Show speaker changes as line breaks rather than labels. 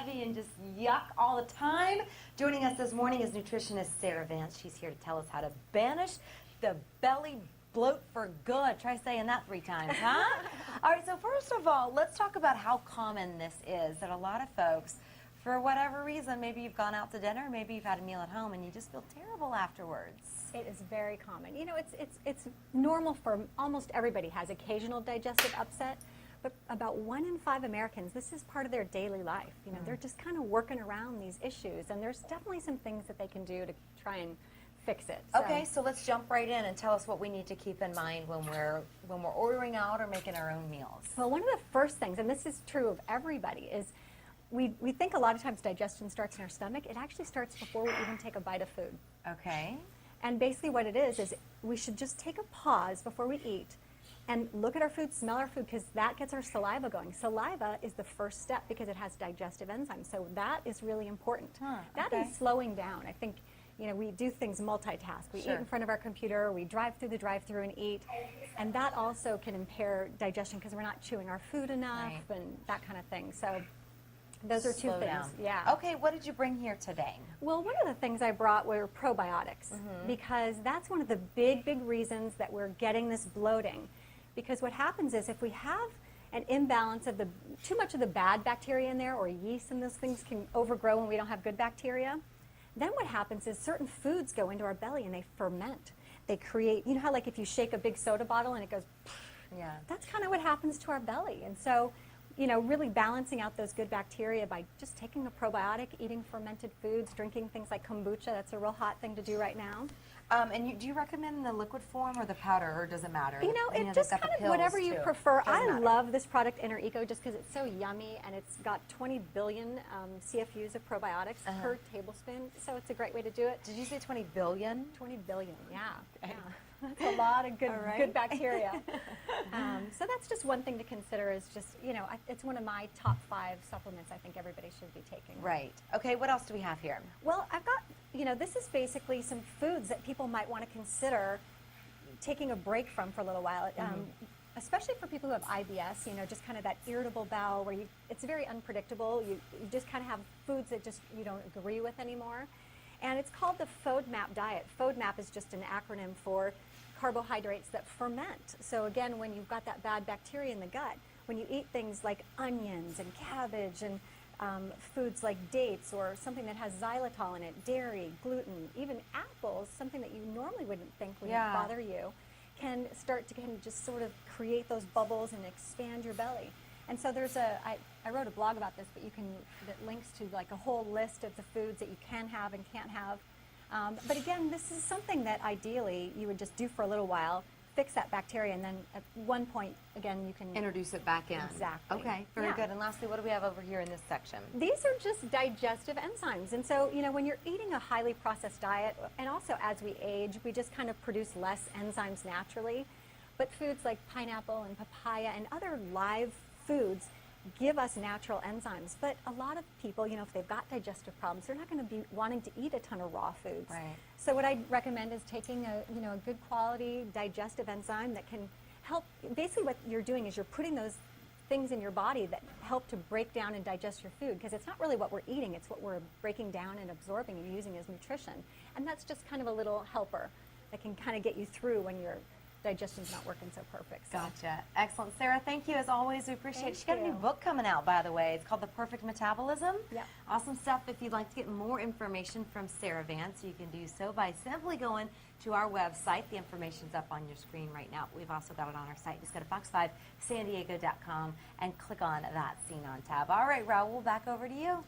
heavy and just yuck all the time. Joining us this morning is nutritionist Sara Vance. She's here to tell us how to banish the belly bloat for good. Try saying that 3 times, huh? All right, so first of all, let's talk about how common this is, that a lot of folks, for whatever reason, maybe you've gone out to dinner, maybe you've had a meal at home, and you just feel terrible afterwards.
It is very common. You know, it's normal for almost everybody has occasional digestive upset, but about 1 in 5 Americans, this is part of their daily life. You know, they're just kind of working around these issues, and there's definitely some things that they can do to try and fix it.
Okay, so let's jump right in and tell us what we need to keep in mind when we're ordering out or making our own meals.
Well, one of the first things, and this is true of everybody, is we think a lot of times digestion starts in our stomach. It actually starts before we even take a bite of food.
Okay.
And basically what it is we should just take a pause before we eat and look at our food, smell our food, because that gets our saliva going. Saliva is the first step because it has digestive enzymes, so that is really important. That is slowing down. I think, you know, we do things multitask. We eat in front of our computer, we drive through the drive-thru and eat, and that also can impair digestion because we're not chewing our food enough and that kind of thing. So those are 2 things.
Down.
Yeah.
Okay, what did you bring here today?
Well, one of the things I brought were probiotics because that's one of the big reasons that we're getting this bloating. Because what happens is if we have an imbalance of too much of the bad bacteria in there, or yeast, and those things can overgrow when we don't have good bacteria, then what happens is certain foods go into our belly and they ferment. They create, you know how like if you shake a big soda bottle and it goes,
yeah,
that's kind of what happens to our belly. And so, you know, really balancing out those good bacteria by just taking a probiotic, eating fermented foods, drinking things like kombucha. That's a real hot thing to do right now.
And do you recommend the liquid form or the powder, or does it matter?
You know, it just kind of whatever you prefer. I love this product, Inner Eco, just because it's so yummy, and it's got 20 billion CFUs of probiotics per tablespoon, so it's a great way to do it.
Did you say 20 billion?
20 billion, yeah. That's a lot of good bacteria. So that's just one thing to consider is just, you know, it's one of my top 5 supplements I think everybody should be taking.
Right. Okay, what else do we have here?
Well, I've got, you know, this is basically some foods that people might want to consider taking a break from for a little while. Especially for people who have IBS, you know, just kind of that irritable bowel where it's very unpredictable. You just kind of have foods that just you don't agree with anymore. And it's called the FODMAP diet. FODMAP is just an acronym for carbohydrates that ferment. So again, when you've got that bad bacteria in the gut, when you eat things like onions and cabbage and foods like dates or something that has xylitol in it, dairy, gluten, even apples, something that you normally wouldn't think would bother you, can start to just sort of create those bubbles and expand your belly. And so there's I wrote a blog about this, but that links to like a whole list of the foods that you can have and can't have. But again, this is something that ideally you would just do for a little while, fix that bacteria, and then at one point, again, you can
introduce it back in.
Exactly.
Okay, very good. And lastly, what do we have over here in this section?
These are just digestive enzymes. And so, you know, when you're eating a highly processed diet, and also as we age, we just kind of produce less enzymes naturally. But foods like pineapple and papaya and other live foods give us natural enzymes. But a lot of people, you know, if they've got digestive problems, they're not going to be wanting to eat a ton of raw foods.
Right.
So what I recommend is taking a good quality digestive enzyme that can help. Basically what you're doing is you're putting those things in your body that help to break down and digest your food, because it's not really what we're eating, it's what we're breaking down and absorbing and using as nutrition. And that's just kind of a little helper that can kind of get you through when your digestion's not working so perfect. So.
Gotcha. Excellent. Sara, thank you as always. We appreciate it. She's got a new
Thank
book coming out, by the way. It's called The Perfect Metabolism.
Yep.
Awesome stuff. If you'd like to get more information from Sara Vance, you can do so by simply going to our website. The information's up on your screen right now. We've also got it on our site. Just go to fox5sandiego.com and click on that Scene On tab. All right, Raul, back over to you.